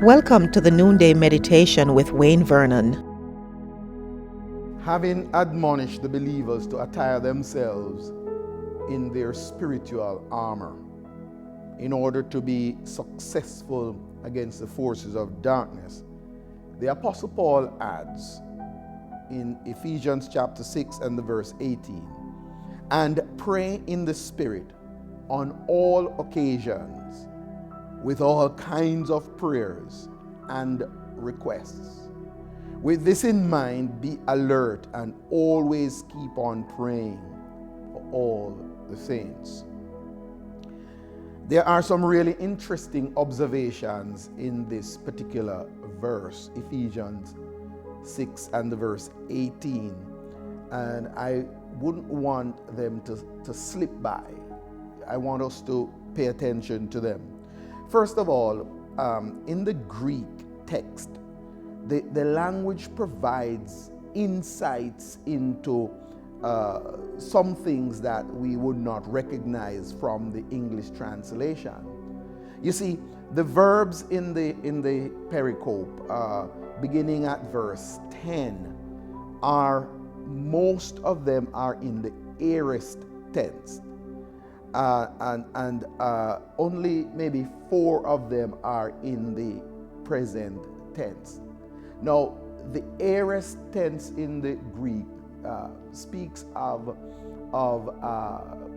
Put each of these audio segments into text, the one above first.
Welcome to the Noonday Meditation with Wayne Vernon. Having admonished the believers to attire themselves in their spiritual armor in order to be successful against the forces of darkness, the Apostle Paul adds in Ephesians chapter 6 and the verse 18, and pray in the Spirit on all occasions with all kinds of prayers and requests. With this in mind, be alert and always keep on praying for all the saints. There are some really interesting observations in this particular verse, Ephesians 6 and the verse 18, and I wouldn't want them to slip by. I want us to pay attention to them. First of all, in the Greek text, the language provides insights into some things that we would not recognize from the English translation. You see, the verbs in the pericope, beginning at verse 10, most of them are in the aorist tense. And only maybe 4 of them are in the present tense. Now, the aorist tense in the Greek speaks of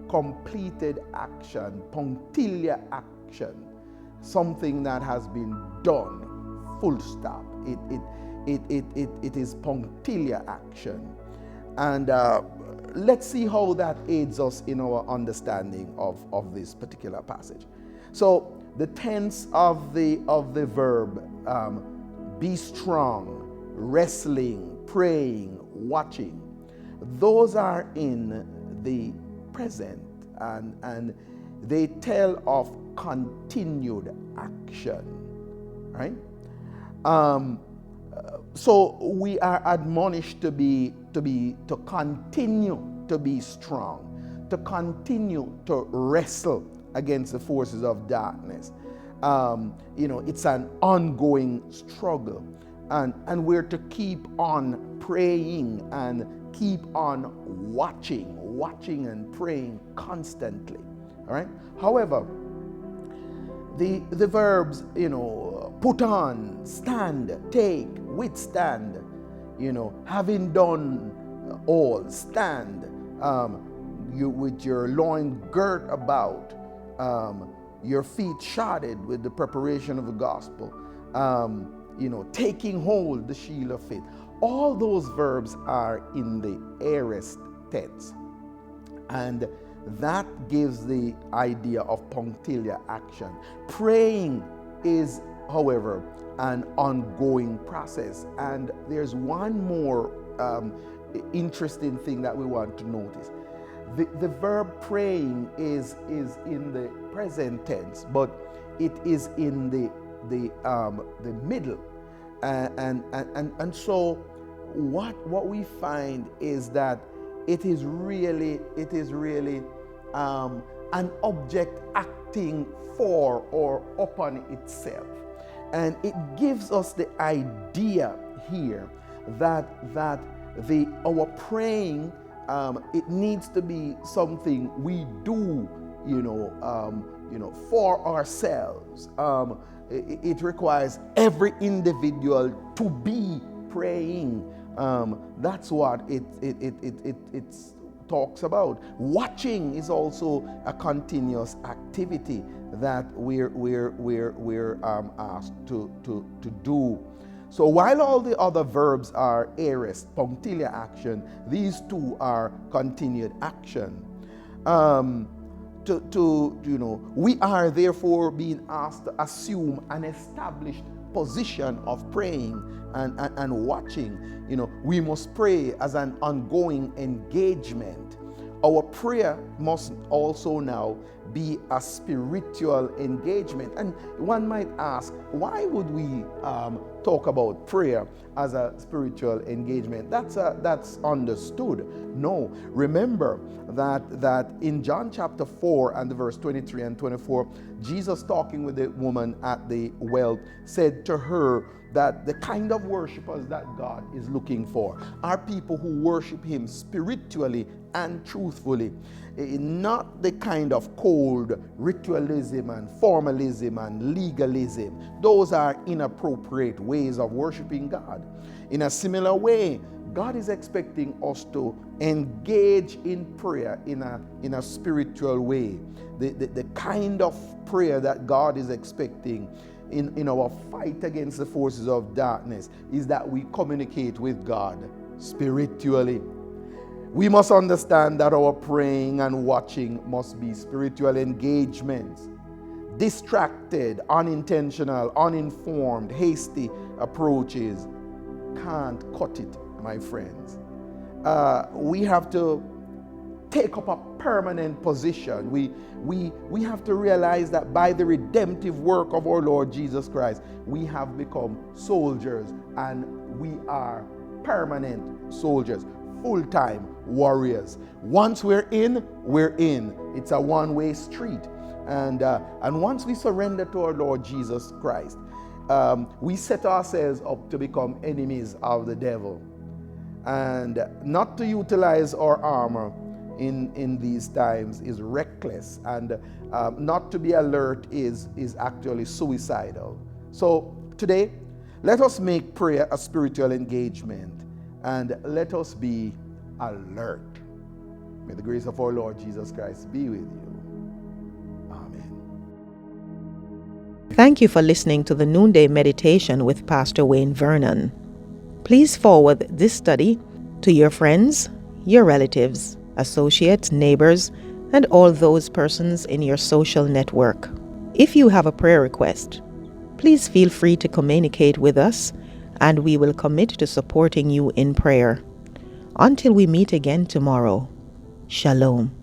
completed action, punctiliar action, something that has been done, full stop. It is punctiliar action. And let's see how that aids us in our understanding of this particular passage. So the tense of the verb, be strong, wrestling, praying, watching, those are in the present, and they tell of continued action, right? So we are admonished to continue to be strong, to continue to wrestle against the forces of darkness. It's an ongoing struggle, and we're to keep on praying and keep on watching and praying constantly. All right. However, the verbs, put on, stand, take, withstand, having done all, stand, you with your loin girt about, your feet shodded with the preparation of the gospel, taking hold the shield of faith. All those verbs are in the aorist tense, and that gives the idea of punctiliar action. Praying is, however, an ongoing process, and there's one more interesting thing that we want to notice. The verb praying is in the present tense, but it is in the middle, and so what we find is that it is really an object acting for or upon itself, and it gives us the idea here that our praying, it needs to be something we do, for ourselves. It requires every individual to be praying. That's what it talks about. Watching is also a continuous activity that we're asked to do. So while all the other verbs are aorist, punctiliar action, these two are continued action. We are therefore being asked to assume an established position of praying and watching. We must pray as an ongoing engagement. Our prayer must also now be a spiritual engagement. And one might ask, why would we talk about prayer as a spiritual engagement? That's understood. No, remember that in John chapter 4 and verse 23 and 24, Jesus, talking with the woman at the well, said to her that the kind of worshipers that God is looking for are people who worship Him spiritually and truthfully, not the kind of cold ritualism and formalism and legalism. Those are inappropriate ways of worshiping God. In a similar way, God is expecting us to engage in prayer in a spiritual way. The kind of prayer that God is expecting in our fight against the forces of darkness is that we communicate with God spiritually. We must understand that our praying and watching must be spiritual engagements. Distracted, unintentional, uninformed, hasty approaches can't cut it, my friends. We have to take up a permanent position. We have to realize that by the redemptive work of our Lord Jesus Christ, we have become soldiers, and we are permanent soldiers, full-time warriors. Once we're in, we're in. It's a one-way street. And once we surrender to our Lord Jesus Christ, we set ourselves up to become enemies of the devil. And not to utilize our armor in these times is reckless, and not to be alert is actually suicidal. So today, let us make prayer a spiritual engagement, and let us be alert. May the grace of our Lord Jesus Christ be with you. Amen. Thank you for listening to the Noonday Meditation with Pastor Wayne Vernon. Please forward this study to your friends, your relatives, associates, neighbors, and all those persons in your social network. If you have a prayer request, please feel free to communicate with us, and we will commit to supporting you in prayer. Until we meet again tomorrow, Shalom.